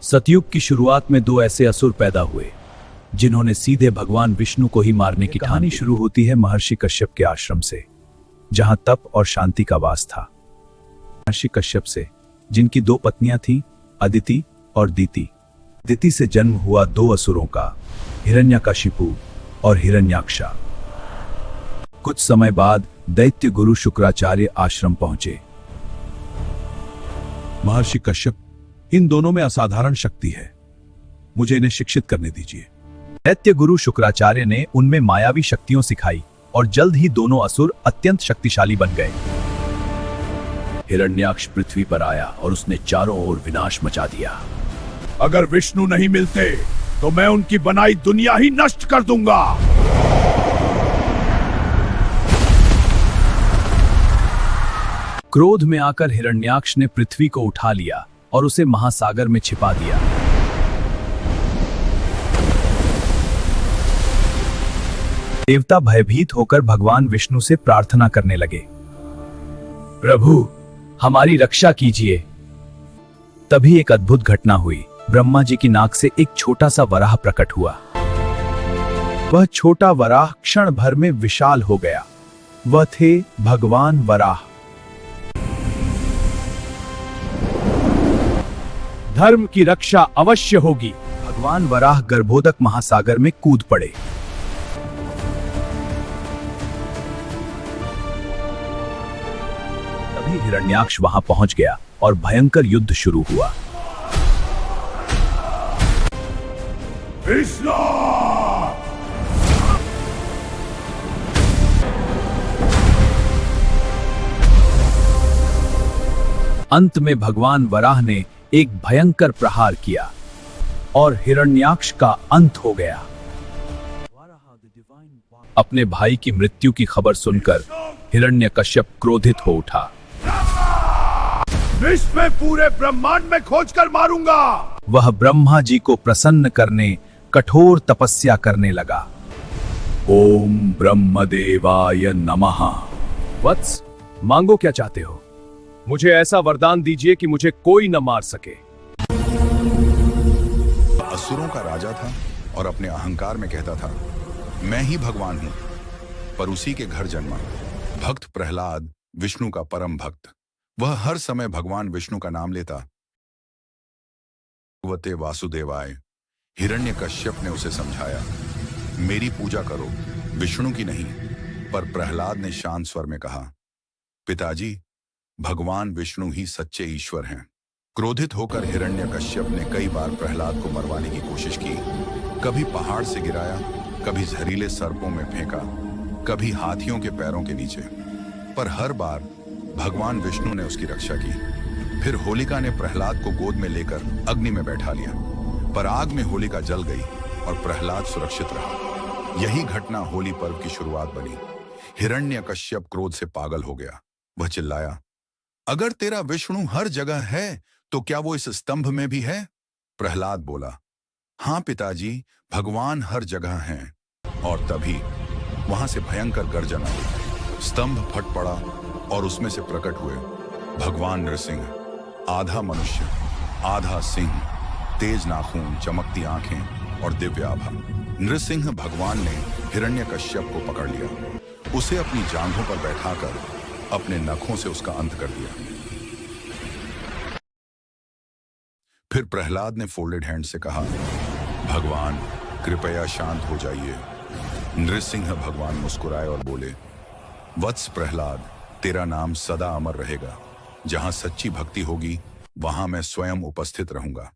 सतयुग की शुरुआत में दो ऐसे असुर पैदा हुए जिन्होंने सीधे भगवान विष्णु को ही मारने की कहानी शुरू होती है महर्षि कश्यप के आश्रम से, जहां तप और शांति का वास था। महर्षि कश्यप से, जिनकी दो पत्नियां थीं, अदिति और दीति। दिति से जन्म हुआ दो असुरों का, हिरण्यकशिपु और हिरण्याक्षा। कुछ समय बाद दैत्य गुरु शुक्राचार्य आश्रम पहुंचे। महर्षि कश्यप, इन दोनों में असाधारण शक्ति है, मुझे इन्हें शिक्षित करने दीजिए। दैत्य गुरु शुक्राचार्य ने उनमें मायावी शक्तियों सिखाई और जल्द ही दोनों असुर अत्यंत शक्तिशाली बन गए। हिरण्याक्ष पृथ्वी पर आया और उसने चारों ओर विनाश मचा दिया। अगर विष्णु नहीं मिलते तो मैं उनकी बनाई दुनिया ही नष्ट कर दूंगा। क्रोध में आकर हिरण्याक्ष ने पृथ्वी को उठा लिया और उसे महासागर में छिपा दिया। देवता भयभीत होकर भगवान विष्णु से प्रार्थना करने लगे, प्रभु हमारी रक्षा कीजिए। तभी एक अद्भुत घटना हुई। ब्रह्मा जी की नाक से एक छोटा सा वराह प्रकट हुआ। वह छोटा वराह क्षण भर में विशाल हो गया। वह थे भगवान वराह। धर्म की रक्षा अवश्य होगी। भगवान वराह गर्भोदक महासागर में कूद पड़े। तभी हिरण्याक्ष वहां पहुंच गया और भयंकर युद्ध शुरू हुआ। विष्णु! अंत में भगवान वराह ने एक भयंकर प्रहार किया और हिरण्याक्ष का अंत हो गया। अपने भाई की मृत्यु की खबर सुनकर हिरण्यकश्यप क्रोधित हो उठा। विष में पूरे ब्रह्मांड में खोजकर मारूंगा। वह ब्रह्मा जी को प्रसन्न करने कठोर तपस्या करने लगा। ओम ब्रह्मदेवाय नमः। वत्स, मांगो क्या चाहते हो? मुझे ऐसा वरदान दीजिए कि मुझे कोई न मार सके। असुरों का राजा था और अपने अहंकार में कहता था, मैं ही भगवान हूं। पर उसी के घर जन्मा भक्त प्रहलाद, विष्णु का परम भक्त। वह हर समय भगवान विष्णु का नाम लेता। भगवते वासुदेवाय। हिरण्यकश्यप ने उसे समझाया, मेरी पूजा करो, विष्णु की नहीं। पर प्रहलाद ने शांत स्वर में कहा, पिताजी, भगवान विष्णु ही सच्चे ईश्वर हैं। क्रोधित होकर हिरण्यकश्यप ने कई बार प्रहलाद को मरवाने की कोशिश की। कभी पहाड़ से गिराया, कभी जहरीले सर्पों में फेंका, कभी हाथियों के पैरों के नीचे। पर हर बार भगवान विष्णु ने उसकी रक्षा की। फिर होलिका ने प्रहलाद को गोद में लेकर अग्नि में बैठा लिया, पर आग में होलिका जल गई और प्रहलाद सुरक्षित रहा। यही घटना होली पर्व की शुरुआत बनी। हिरण्यकश्यप क्रोध से पागल हो गया। वह चिल्लाया, अगर तेरा विष्णु हर जगह है तो क्या वो इस स्तंभ में भी है? प्रहलाद बोला, हां पिताजी, भगवान हर जगह हैं। और तभी वहां से भयंकर गर्जन आई। स्तंभ फट पड़ा और उसमें से प्रकट हुए भगवान नृसिंह। आधा मनुष्य, आधा सिंह, तेज नाखून, चमकती आंखें और दिव्य आभा। नृसिंह भगवान ने हिरण्यकश्यप को पकड़ लिया। उसे अपनी जांघों पर बैठाकर अपने नखों से उसका अंत कर दिया। फिर प्रहलाद ने फोल्डेड हैंड से कहा, भगवान कृपया शांत हो जाइए। नृसिंह भगवान मुस्कुराए और बोले, वत्स प्रहलाद, तेरा नाम सदा अमर रहेगा। जहां सच्ची भक्ति होगी वहां मैं स्वयं उपस्थित रहूंगा।